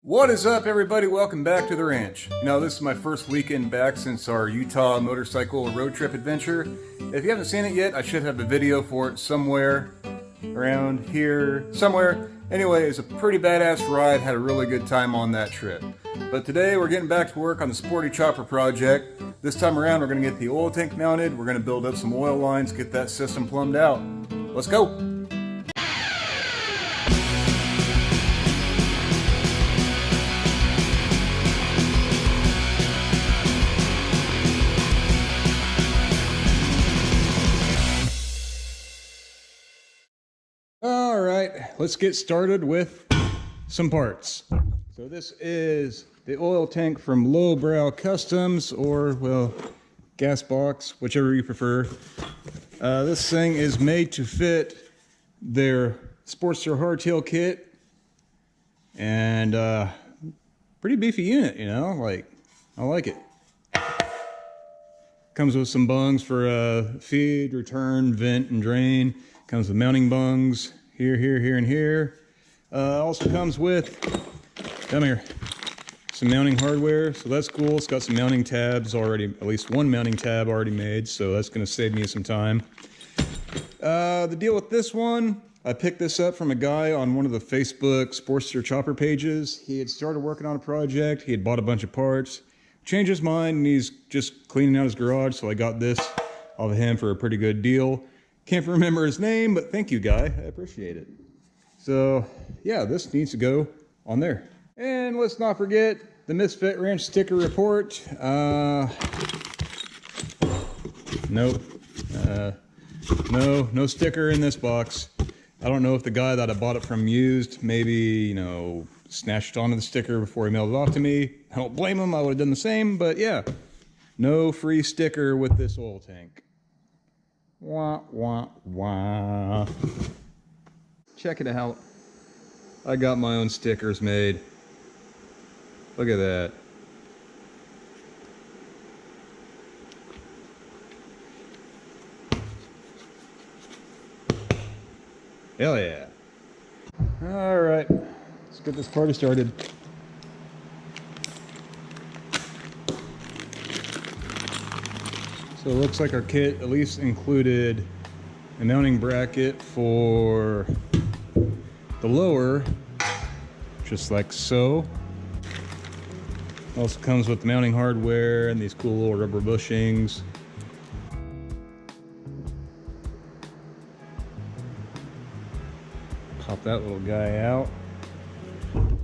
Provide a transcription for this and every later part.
What is up, everybody? Welcome back to the ranch. This is my first weekend back since our Utah motorcycle road trip adventure. If you haven't seen it yet, I should have a video for it somewhere around here, somewhere. Anyway, it's a pretty badass ride. Had a really good time on that trip. But today we're getting back to work on the Sporty Chopper project. This time around, we're going to get the oil tank mounted. We're going to build up some oil lines, get that system plumbed out. Let's go! Alright, let's get started with some parts. So this is the oil tank from Lowbrow Customs, or, well, gas box, whichever you prefer. This thing is made to fit their Sportster hardtail kit. And, pretty beefy unit, I like it. Comes with some bungs for feed, return, vent, and drain. Comes with mounting bungs here, and here. Also comes with, come here, some mounting hardware, so that's cool. It's got some mounting tabs already, at least one mounting tab already made, so that's going to save me some time. The deal with this one, I picked this up from a guy on one of the Facebook Sportster chopper pages. He had started working on a project, he had bought a bunch of parts, changed his mind, and he's just cleaning out his garage, so I got this off of him for a pretty good deal. Can't remember his name, but thank you, guy. I appreciate it. So, yeah, this needs to go on there. And let's not forget the Misfit Ranch sticker report. Nope. No sticker in this box. I don't know if the guy that I bought it from used, maybe, snatched onto the sticker before he mailed it off to me. I don't blame him. I would have done the same, but yeah. No free sticker with this oil tank. Wah, wah, wah. Check it out. I got my own stickers made. Look at that. Hell yeah. All right, let's get this party started. So it looks like our kit at least included a mounting bracket for the lower, just like so. Also comes with the mounting hardware and these cool little rubber bushings. Pop that little guy out. And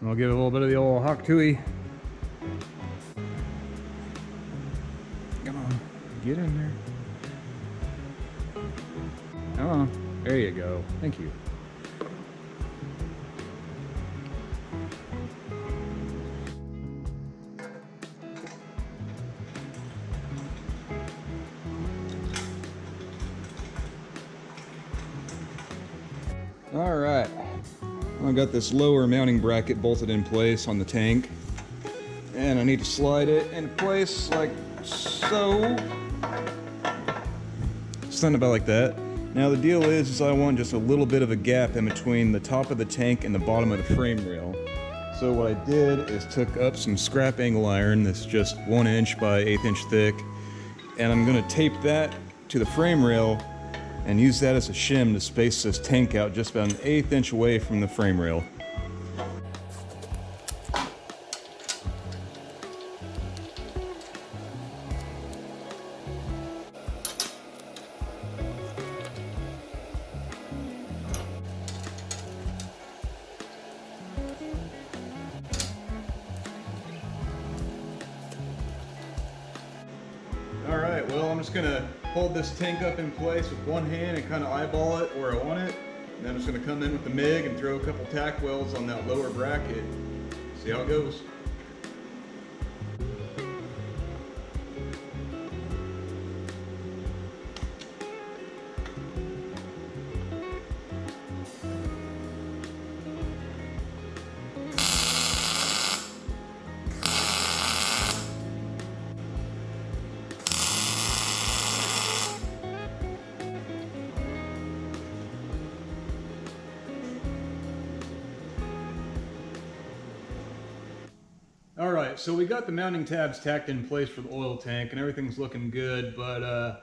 I'll give it a little bit of the old hawk tooey. Come on, get in there. Come on, there you go. Thank you. All right, I got this lower mounting bracket bolted in place on the tank, and I need to slide it in place like so. Something about like that. Now the deal is I want just a little bit of a gap in between the top of the tank and the bottom of the frame rail. So what I did is took up some scrap angle iron that's just 1 inch by 1/8 inch thick, and I'm gonna tape that to the frame rail and use that as a shim to space this tank out just about 1/8 inch away from the frame rail. Alright, well, I'm just gonna hold this tank up in place with one hand and kind of eyeball it where I want it. And then I'm just gonna come in with the MIG and throw a couple tack welds on that lower bracket. See how it goes. All right, so we got the mounting tabs tacked in place for the oil tank and everything's looking good, but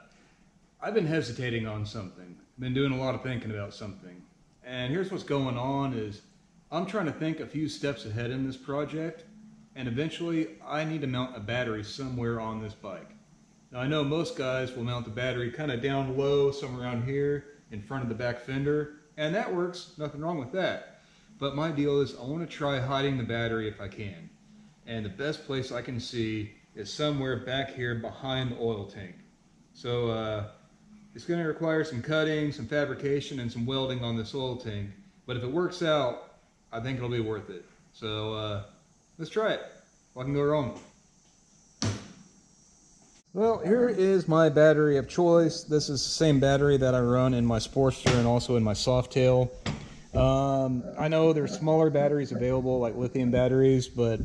I've been hesitating on something. Been doing a lot of thinking about something. And here's what's going on is I'm trying to think a few steps ahead in this project, and eventually I need to mount a battery somewhere on this bike. Now I know most guys will mount the battery kind of down low, somewhere around here in front of the back fender, and that works, nothing wrong with that. But my deal is I want to try hiding the battery if I can. And the best place I can see is somewhere back here behind the oil tank. So it's going to require some cutting, some fabrication, and some welding on this oil tank. But if it works out, I think it'll be worth it. So let's try it. What can go wrong? Well, here is my battery of choice. This is the same battery that I run in my Sportster and also in my Softail. I know there's smaller batteries available, like lithium batteries, but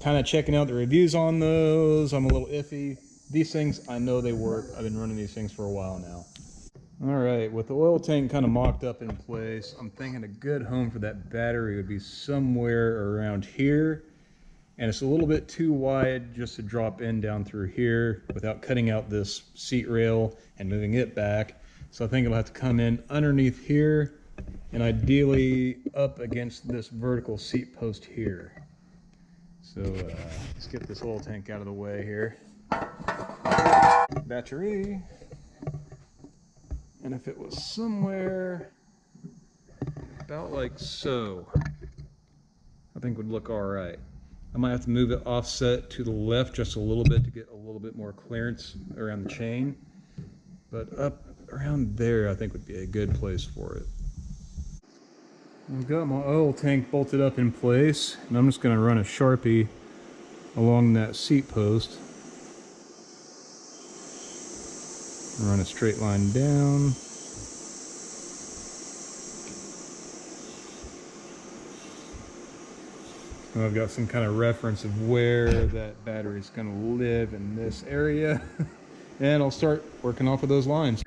kind of checking out the reviews on those, I'm a little iffy. These things, I know they work. I've been running these things for a while now. All right, with the oil tank kind of mocked up in place, I'm thinking a good home for that battery would be somewhere around here. And it's a little bit too wide just to drop in down through here without cutting out this seat rail and moving it back. So I think it'll have to come in underneath here and ideally up against this vertical seat post here. So let's get this oil tank out of the way here. Battery. And if it was somewhere about like so, I think would look all right. I might have to move it offset to the left just a little bit to get a little bit more clearance around the chain. But up around there, I think would be a good place for it. I've got my oil tank bolted up in place, and I'm just going to run a Sharpie along that seat post. Run a straight line down. And I've got some kind of reference of where that battery is going to live in this area. And I'll start working off of those lines.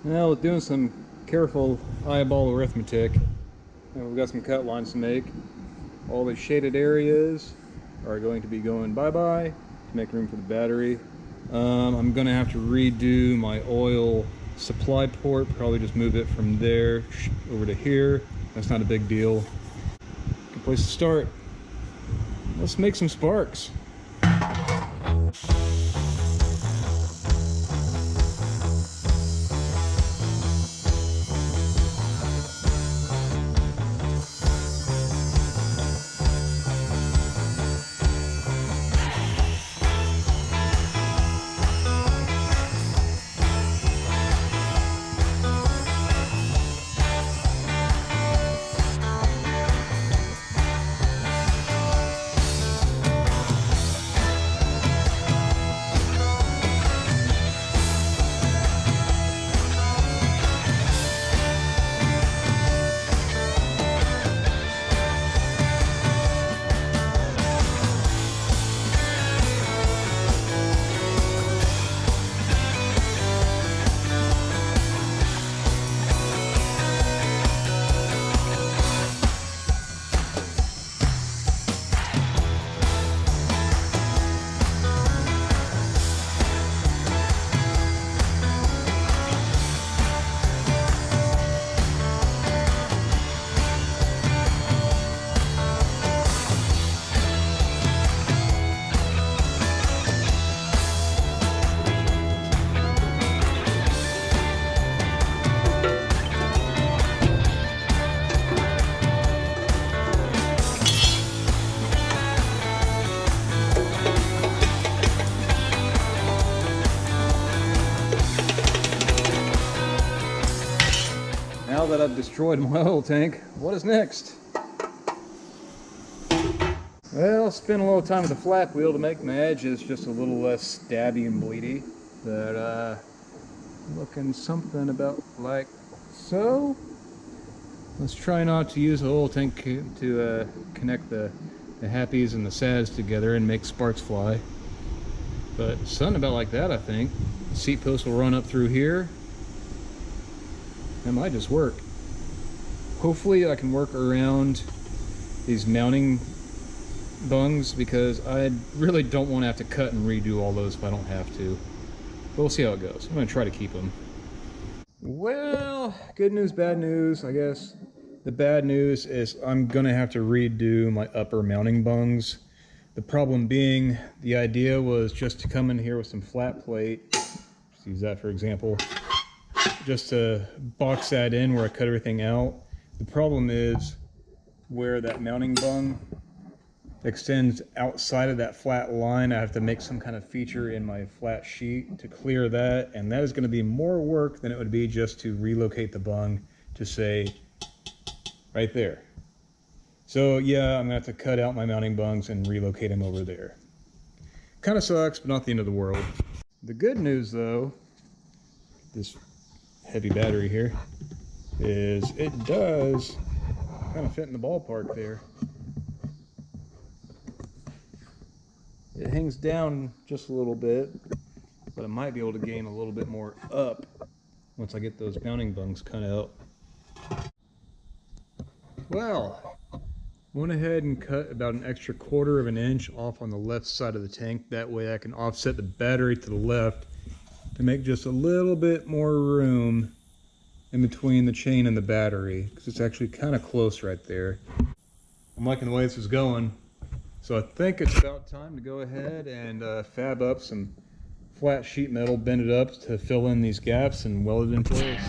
Now, with doing some careful eyeball arithmetic, and we've got some cut lines to make. All the shaded areas are going to be going bye-bye to make room for the battery. I'm going to have to redo my oil supply port, probably just move it from there over to here. That's not a big deal. Good place to start. Let's make some sparks. now that I've destroyed my oil tank, what is next? Well, spent a little time with the flap wheel to make my edges just a little less stabby and bleedy. But looking something about like so. Let's try not to use the oil tank to connect the happies and the sads together and make sparks fly. But something about like that, I think. The seat post will run up through here. That might just work. Hopefully I can work around these mounting bungs, because I really don't want to have to cut and redo all those if I don't have to. But we'll see how it goes. I'm going to try to keep them. Well, good news, bad news, I guess. The bad news is I'm going to have to redo my upper mounting bungs. The problem being, the idea was just to come in here with some flat plate, just use that for example, just to box that in where I cut everything out. The problem is where that mounting bung extends outside of that flat line, I have to make some kind of feature in my flat sheet to clear that, and that is going to be more work than it would be just to relocate the bung to, say, right there. So yeah, I'm going to have to cut out my mounting bungs and relocate them over there. Kind of sucks, but not the end of the world. The good news though, this heavy battery here, is it does kind of fit in the ballpark there. It hangs down just a little bit, but I might be able to gain a little bit more up once I get those mounting bungs cut out. Well, went ahead and cut about an extra 1/4 of an inch off on the left side of the tank. That way I can offset the battery to the left to make just a little bit more room in between the chain and the battery, because it's actually kind of close right there. I'm liking the way this is going. So I think it's about time to go ahead and fab up some flat sheet metal, bend it up to fill in these gaps and weld it in place.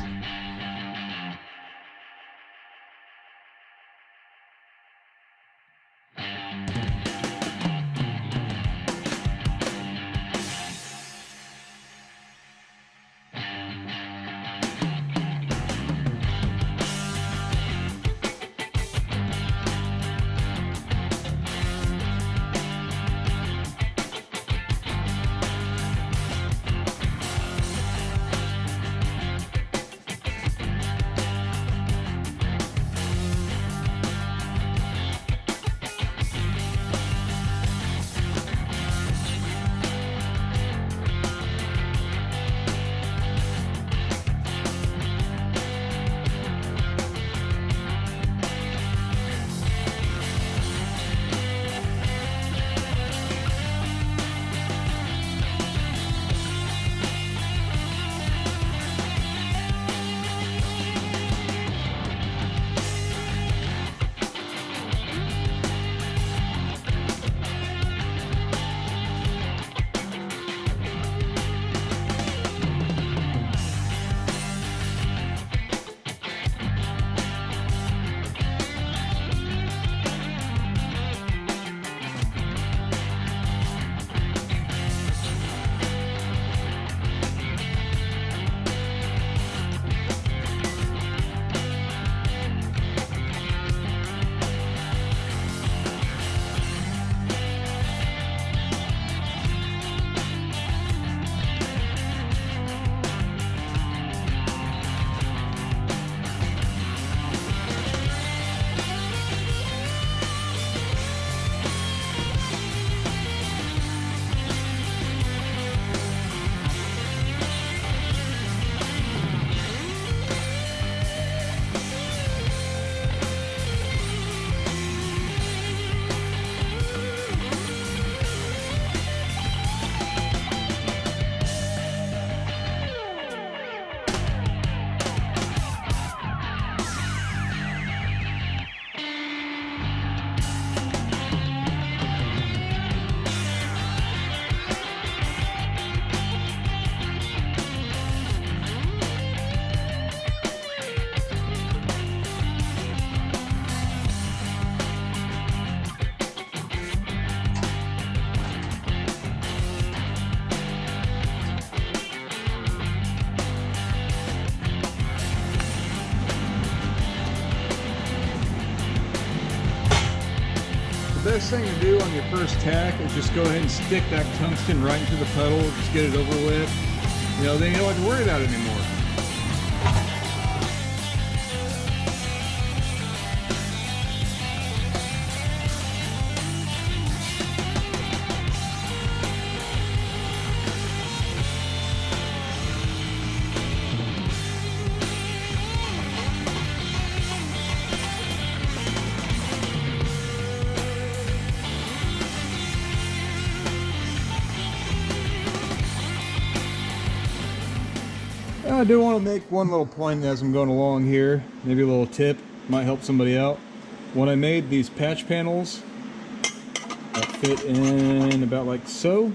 best thing to do on your first tack is just go ahead and stick that tungsten right into the puddle, just get it over with. You know, then you don't have to worry about it anymore. I do want to make one little point as I'm going along here, maybe a little tip, might help somebody out. When I made these patch panels that fit in about like so,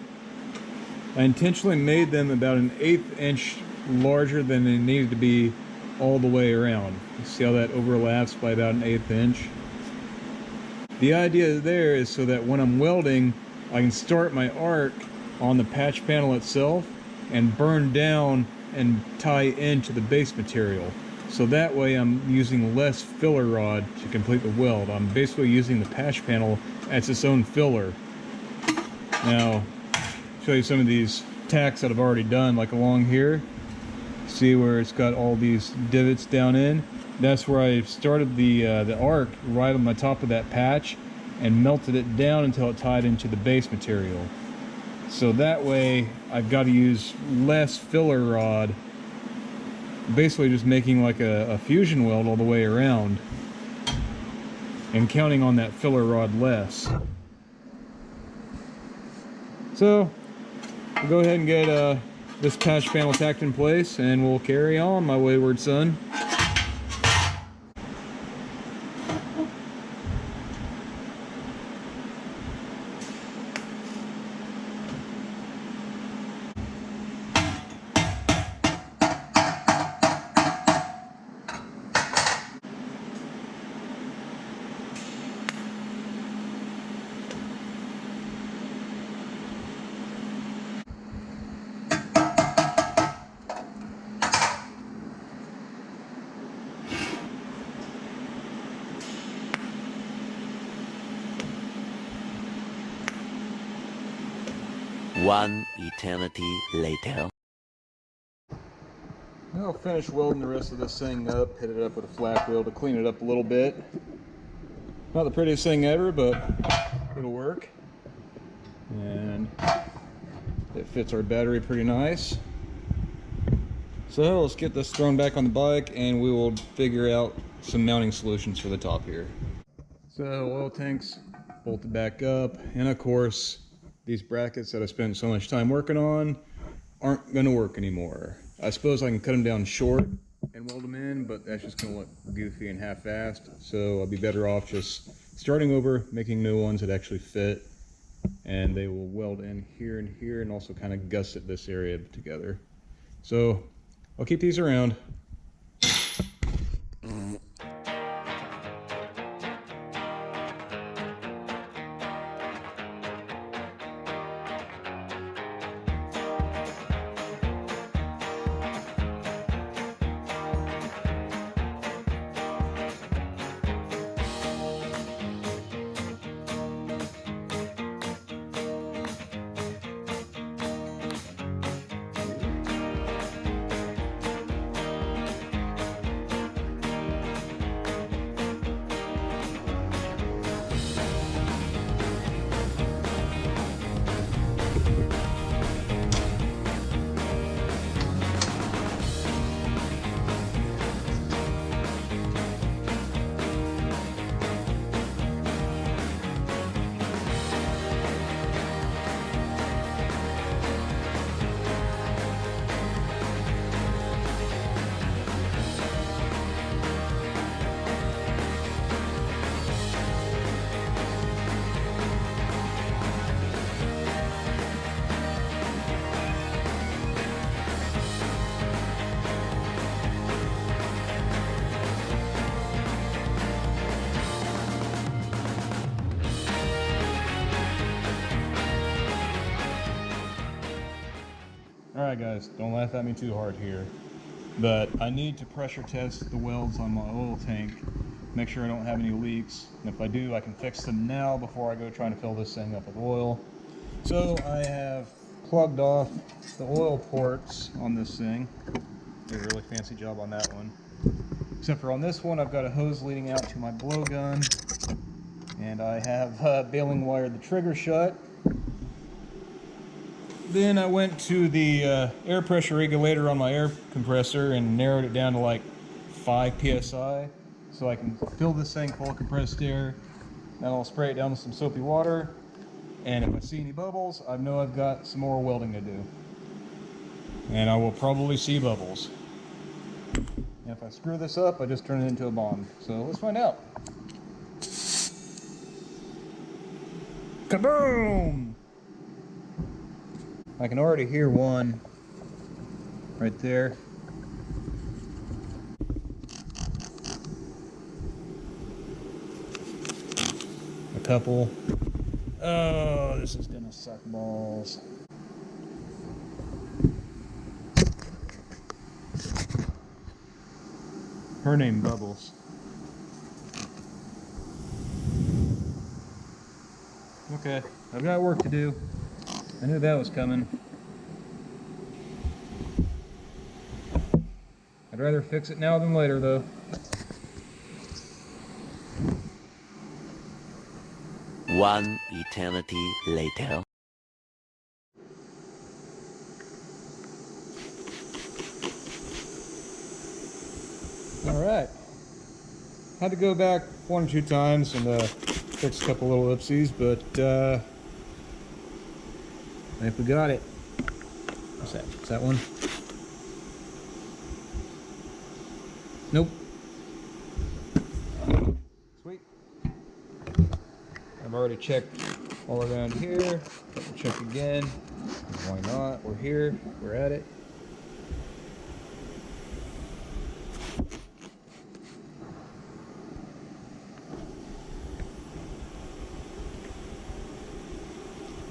I intentionally made them about an 1/8 inch larger than they needed to be all the way around. You see how that overlaps by about an 1/8 inch? The idea there is so that when I'm welding, I can start my arc on the patch panel itself and burn down and tie into the base material. So that way I'm using less filler rod to complete the weld. I'm basically using the patch panel as its own filler. Now, I'll show you some of these tacks that I've already done, like along here. See where it's got all these divots down in? That's where I started the arc right on the top of that patch and melted it down until it tied into the base material. So that way I've got to use less filler rod, basically just making like a fusion weld all the way around and counting on that filler rod less. So we'll go ahead and get this patch panel tacked in place and we'll carry on, my wayward son. One eternity later. I'll finish welding the rest of this thing up, hit it up with a flat wheel to clean it up a little bit. Not the prettiest thing ever, but it'll work. And it fits our battery pretty nice. So let's get this thrown back on the bike and we will figure out some mounting solutions for the top here. So oil tanks bolted back up, and of course these brackets that I spent so much time working on aren't going to work anymore. I suppose I can cut them down short and weld them in, but that's just going to look goofy and half-assed, so I'll be better off just starting over, making new ones that actually fit, and they will weld in here and also kind of gusset this area together. So I'll keep these around. Alright guys, don't laugh at me too hard here, but I need to pressure test the welds on my oil tank make sure I don't have any leaks. And if I do, I can fix them now before I go trying to fill this thing up with oil. So I have plugged off the oil ports on this thing. Did a really fancy job on that one. Except for on this one, I've got a hose leading out to my blowgun. And I have baling wired the trigger shut. Then I went to the air pressure regulator on my air compressor and narrowed it down to like 5 psi, so I can fill this thing full of compressed air. Then I'll spray it down with some soapy water, and if I see any bubbles, I know I've got some more welding to do. And I will probably see bubbles. And if I screw this up, I just turn it into a bomb. So let's find out. Kaboom! I can already hear one right there. A couple. Oh, this is gonna suck balls. Her name Bubbles. Okay, I've got work to do. I knew that was coming. I'd rather fix it now than later, though. One eternity later. Alright. Had to go back 1 or 2 times and fix a couple little oopsies, but I think we got it. What's that? Is that one? Nope. Sweet. I've already checked all around here. Double check again. Why not? We're here. We're at it.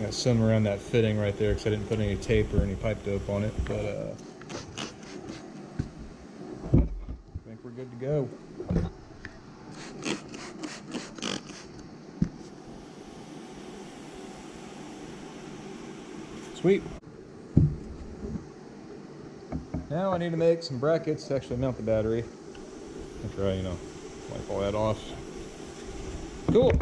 Got some around that fitting right there because I didn't put any tape or any pipe dope on it, but I think we're good to go. Sweet. Now I need to make some brackets to actually mount the battery. After I, wipe all that off. Cool.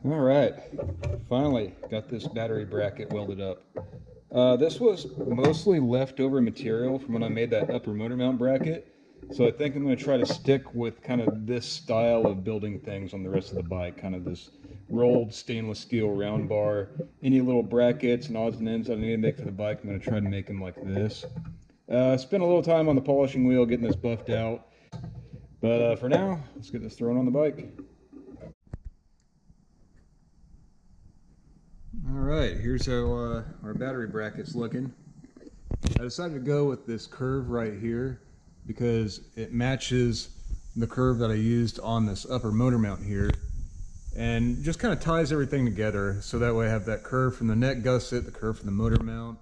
All right, finally got this battery bracket welded up. This was mostly leftover material from when I made that upper motor mount bracket, so I think I'm going to try to stick with kind of this style of building things on the rest of the bike, kind of this rolled stainless steel round bar. Any little brackets and odds and ends that I need to make for the bike, I'm going to try to make them like this. Spent a little time on the polishing wheel getting this buffed out, but for now, let's get this thrown on the bike. Alright, here's how our battery bracket's looking. I decided to go with this curve right here because it matches the curve that I used on this upper motor mount here, and just kind of ties everything together, so that way I have that curve from the neck gusset, the curve from the motor mount.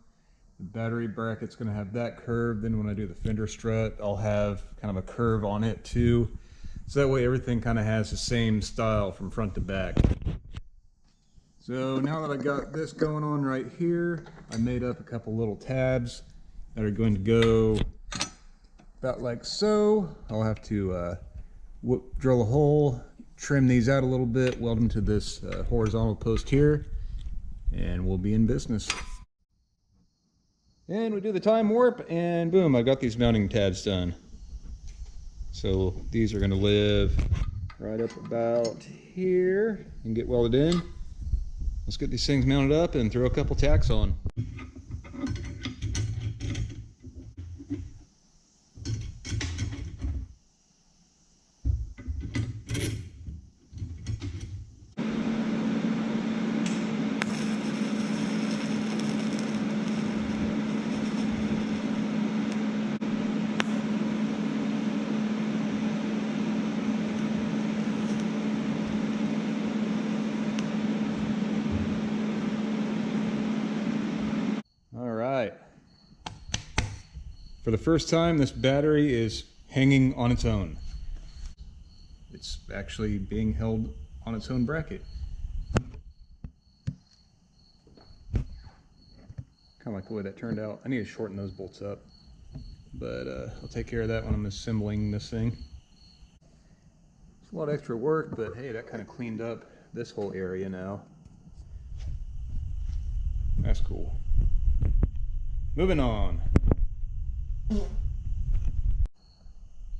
The battery bracket's going to have that curve, then when I do the fender strut I'll have kind of a curve on it too, so that way everything kind of has the same style from front to back. So now that I got this going on right here, I made up a couple little tabs that are going to go about like so. I'll have to drill a hole, trim these out a little bit, weld them to this horizontal post here, and we'll be in business. And we do the time warp, and boom, I got these mounting tabs done. So these are going to live right up about here and get welded in. Let's get these things mounted up and throw a couple tacks on. For the first time, this battery is hanging on its own. It's actually being held on its own bracket. Kind of like the way that turned out. I need to shorten those bolts up, but I'll take care of that when I'm assembling this thing. It's a lot of extra work, but hey, that kind of cleaned up this whole area now. That's cool. Moving on.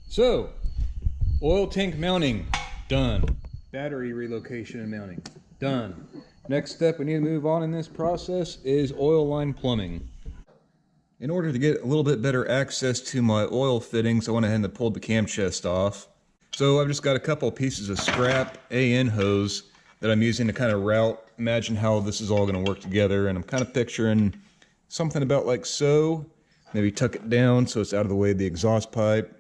So, Oil tank mounting, done. Battery relocation and mounting, done. Next step we need to move on in this process is oil line plumbing. In order to get a little bit better access to my oil fittings, I went ahead and pulled the cam chest off. So I've just got a couple pieces of scrap AN hose that I'm using to kind of imagine how this is all going to work together. And I'm kind of picturing something about like so. Maybe tuck it down so it's out of the way of the exhaust pipe.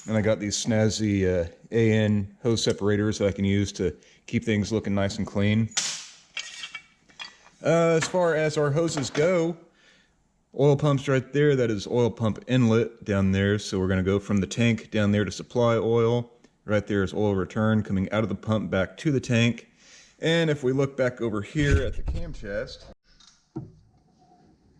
And I got these snazzy AN hose separators that I can use to keep things looking nice and clean. As far as our hoses go, oil pump's right there. That is oil pump inlet down there. So we're going to go from the tank down there to supply oil. Right there is oil return coming out of the pump back to the tank. And if we look back over here at the cam chest,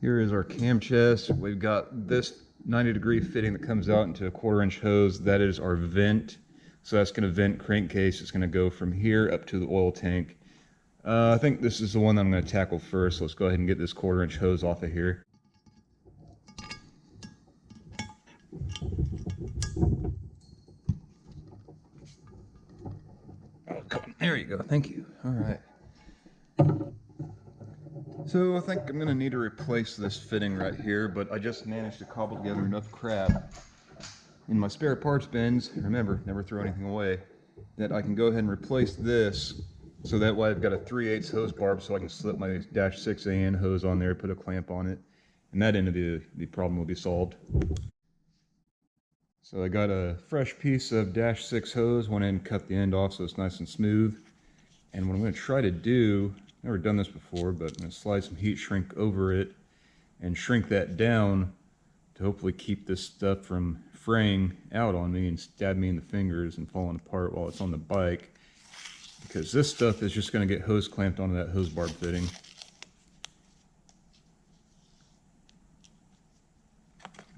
here is our cam chest. We've got this 90-degree fitting that comes out into a 1/4-inch hose. That is our vent. So that's going to vent crankcase. It's going to go from here up to the oil tank. I think this is the one that I'm going to tackle first. Let's go ahead and get this 1/4-inch hose off of here. Oh, come on. There you go. Thank you. All right. So I think I'm going to need to replace this fitting right here, but I just managed to cobble together enough crap in my spare parts bins, remember, never throw anything away, that I can go ahead and replace this, so that way I've got a 3/8 hose barb so I can slip my -6 AN hose on there, put a clamp on it, and that end of the problem will be solved. So I got a fresh piece of -6 hose, went in and cut the end off so it's nice and smooth. And what I'm going to try to do, never done this before, but I'm going to slide some heat shrink over it and shrink that down to hopefully keep this stuff from fraying out on me and stab me in the fingers and falling apart while it's on the bike. Because this stuff is just going to get hose clamped onto that hose barb fitting.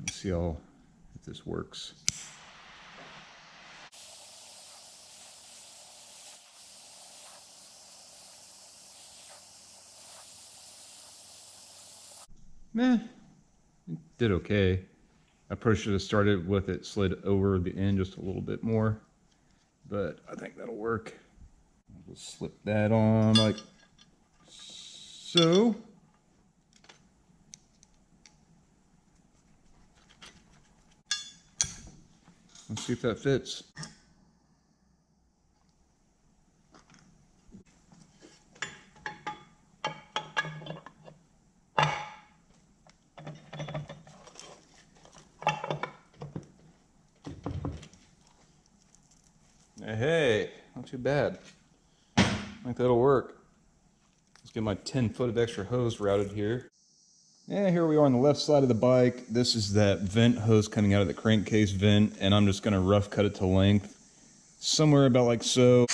Let's see if this works. Meh, it did okay. I probably should have started with it slid over the end just a little bit more, but I think that'll work. I'll just slip that on like so. Let's see if that fits. Hey, not too bad. I think that'll work. Let's get my 10-foot of extra hose routed here. And here we are on the left side of the bike. This is that vent hose coming out of the crankcase vent, and I'm just going to rough cut it to length. Somewhere about like so.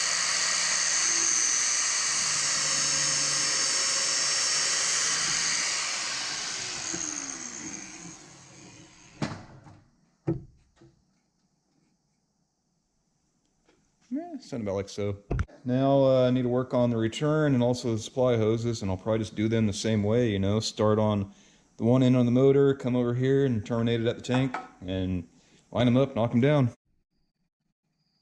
Sound about like so. Now I need to work on the return and also the supply hoses, and I'll probably just do them the same way, you know, start on the one end on the motor, come over here and terminate it at the tank, and line them up, knock them down.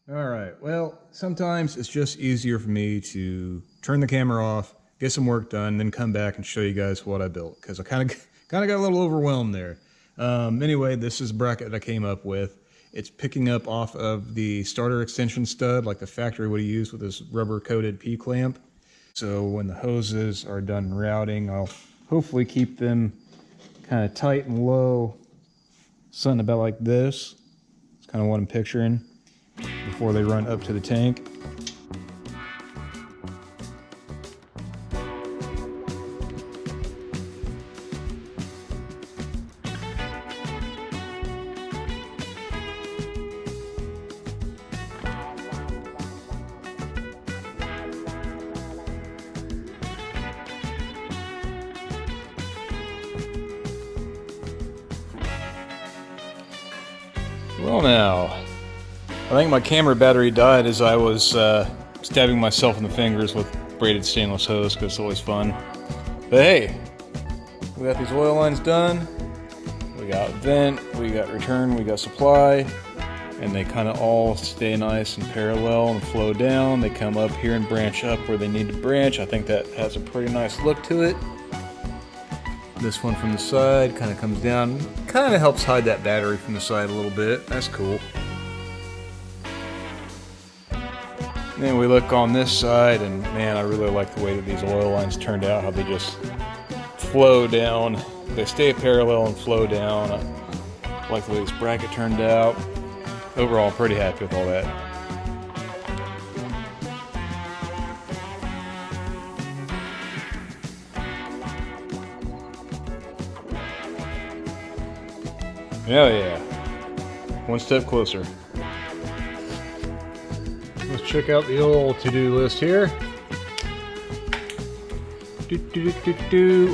Alright, well, sometimes it's just easier for me to turn the camera off, get some work done, then come back and show you guys what I built, because I kind of got a little overwhelmed there. Anyway, this is a bracket that I came up with. It's picking up off of the starter extension stud like the factory would have used with this rubber coated P-clamp. So when the hoses are done routing, I'll hopefully keep them kind of tight and low, something about like this. It's kind of what I'm picturing before they run up to the tank. Well now, I think my camera battery died as I was stabbing myself in the fingers with braided stainless hose because it's always fun. But hey, we got these oil lines done, we got vent, we got return, we got supply, and they kind of all stay nice and parallel and flow down. They come up here and branch up where they need to branch. I think that has a pretty nice look to it. This one from the side kind of comes down, kind of helps hide that battery from the side a little bit. That's cool. Then we look on this side, and man, I really like the way that these oil lines turned out, how they just flow down. They stay parallel and flow down. I like the way this bracket turned out. Overall, I'm pretty happy with all that. Oh yeah, one step closer. Let's check out the old to-do list here.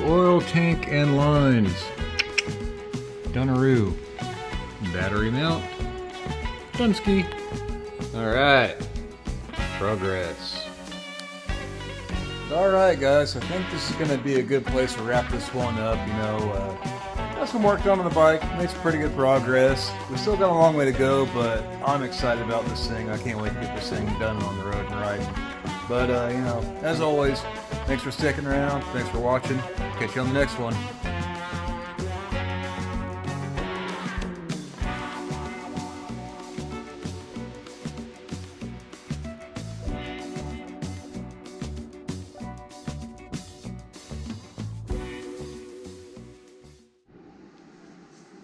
Oil tank and lines. Dunaroo. Battery mount. Dunsky. Alright. Progress. Alright guys, I think this is going to be a good place to wrap this one up. You know, got some work done on the bike, made some pretty good progress. We still got a long way to go, but I'm excited about this thing. I can't wait to get this thing done on the road and riding. But, you know, as always, thanks for sticking around. Thanks for watching. Catch you on the next one.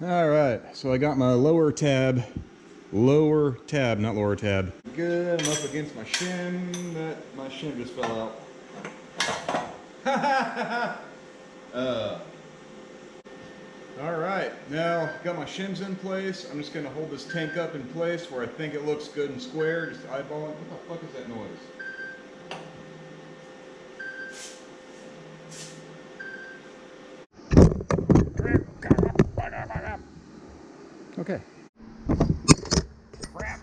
All right, so I got my lower tab, not lower tab. Good, I'm up against my shim. My shim just fell out. All right, now got my shims in place. I'm just gonna hold this tank up in place where I think it looks good and square. Just eyeballing. What the fuck is that noise? Okay. Crap.